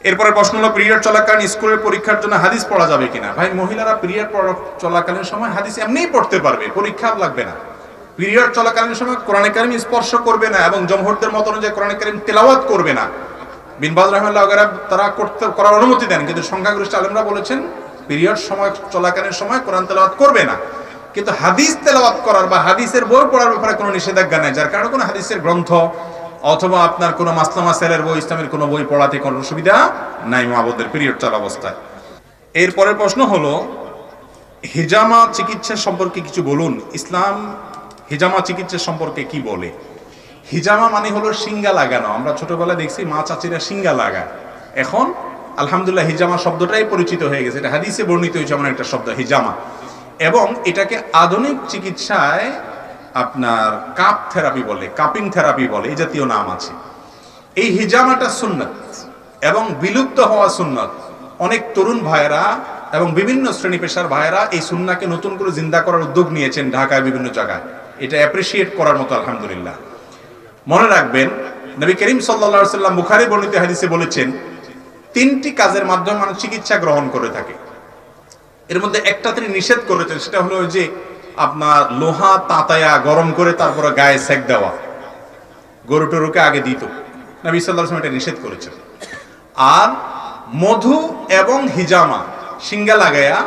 এরপরে প্রশ্ন হলো পিরিয়ড চলাকালীন স্কুলের পরীক্ষার জন্য হাদিস পড়া যাবে কিনা। ভাই, মহিলারা পিরিয়ড চলাকালীন সময় হাদিস এমনিই পড়তে পারবে, পরীক্ষা লাগবে না। পিরিয়ড চলাকালীন সময় কোরআনে কারিম স্পর্শ করবে না এবং জমহুরদের মত অনুযায়ী কোরআনে কারিম তেলাওয়াত করবে না। বিন বাজ রাহমাতুল্লাহ তারা করার অনুমতি দেন, কিন্তু সংখ্যাগরিষ্ঠ আলেমরা বলেছেন পিরিয়ড সময় চলাকালীন সময় কোরআন তেলাওয়াত করবে না। কিন্তু হাদিস তেলাওয়াত করার বা হাদিসের বই পড়ার ব্যাপারে কোনো নিষেধাজ্ঞা নেই, যার কারণে কোনো হাদিসের গ্রন্থ অথবা আপনার কোনো মাসলা মাসাইলের বই, ইসলামের কোনো বই পড়াতে কোনো অসুবিধা নাই মাবুদের পিরিয়ড চলা অবস্থায়। এরপরের প্রশ্ন হলো হিজামা চিকিৎসা সম্পর্কে কিছু বলুন। ইসলাম হিজামা চিকিৎসা সম্পর্কে কি বলে? হিজামা মানে হলো শিঙ্গা লাগানো। আমরা ছোটবেলায় দেখছি মা চাচিরা শিঙ্গা লাগায়। এখন আলহামদুলিল্লাহ হিজামা শব্দটাই পরিচিত হয়ে গেছে, এটা হাদিসে বর্ণিত হয়েছে এমন একটা শব্দ হিজামা। এবং এটাকে আধুনিক চিকিৎসায় আপনার কাপ থেরাপি বলে, কাপিং থেরাপি বলে, এই জাতীয় নাম আছে। এই হিজামাটা সুন্নাত এবং বিলুপ্ত হওয়া সুন্নাত। অনেক তরুণ ভাইয়েরা এবং বিভিন্ন শ্রেণী পেশার ভাইয়েরা এই সুন্নাকে নতুন করে জিন্দা করার উদ্যোগ নিয়েছেন ঢাকায় বিভিন্ন জায়গায়। এটা অ্যাপ্রিসিয়েট করার মতো আলহামদুলিল্লাহ। মনে রাখবেন নবী করিম সাল্লাল্লাহু আলাইহি ওয়াসাল্লাম বুখারী বর্ণিত হাদিসে বলেছেন 3টি কাজের মাধ্যমে মানুষ চিকিৎসা গ্রহণ করে থাকে। এর মধ্যে একটা তিনি নিষেধ করেছেন, সেটা হলো যে আপনার লোহা তাতায়া গরম করে তারপরে গায়ে সেক দেওয়া, গরু টরুকে আগে দিত, নবী সাল্লাল্লাহু আলাইহি ওয়াসাল্লাম এটা নিষেধ করেছেন। আর মধু এবং হিজামা শিঙ্গা লাগায়া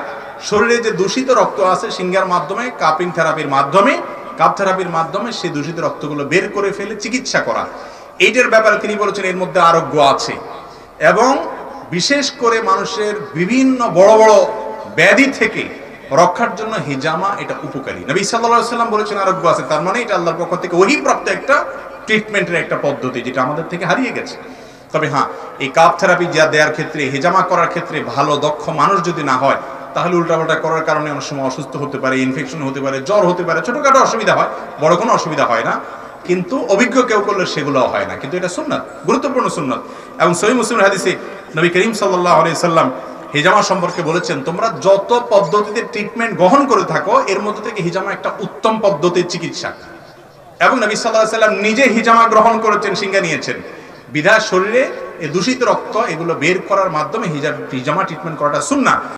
শরীরে যে দূষিত রক্ত আছে শিঙ্গার মাধ্যমে কাপিং থেরাপির মাধ্যমে, কাপ থেরাপির মাধ্যমে সেই দূষিত রক্তগুলো বের করে ফেলে চিকিৎসা করা, এইটার ব্যাপারে তিনি বলেছেন এর মধ্যে আরোগ্য আছে। এবং বিশেষ করে মানুষের বিভিন্ন বড় বড় ব্যাধি থেকে রক্ষার জন্য হিজামা এটা উপকারী। নবী সাল্লাল্লাহু আলাইহি ওয়াসাল্লাম বলেছেন আরোগ্য আছে, তার মানে এটা আল্লাহর পক্ষ থেকে ওহীপ্রাপ্ত একটা ট্রিটমেন্টের একটা পদ্ধতি, যেটা আমাদের থেকে হারিয়ে গেছে। তবে হ্যাঁ, এই কাপ থেরাপি যা দেওয়ার ক্ষেত্রে, হিজামা করার ক্ষেত্রে ভালো দক্ষ মানুষ যদি না হয়, তাহলে উল্টাপাল্টা করার কারণে অনেক সময় অসুস্থ হতে পারে, ইনফেকশন হতে পারে, জ্বর হতে পারে, ছোটখাটো অসুবিধা হয়, বড় কোনো অসুবিধা হয় না। কিন্তু অভিজ্ঞ কেউ করলে সেগুলোও হয় না। কিন্তু এটা সুন্নাত, গুরুত্বপূর্ণ সুন্নাত। এবং সহিহ মুসলিমের হাদিসে নবী করিম সাল্লাল্লাহু আলাইহি সাল্লাম হিজামা সম্পর্কে বলেছেন, তোমরা যত পদ্ধতিতে ট্রিটমেন্ট গ্রহণ করে থাকো এর মধ্যে থেকে হিজামা একটা উত্তম পদ্ধতির চিকিৎসা। এবং নবী সাল্লাল্লাহু আলাইহি সাল্লাম নিজে হিজামা গ্রহণ করেছেন, সিঙ্গা নিয়েছেন। বিধায় শরীরে এই দূষিত রক্ত এগুলো বের করার মাধ্যমে হিজামা ট্রিটমেন্ট করাটা সুন্নাহ।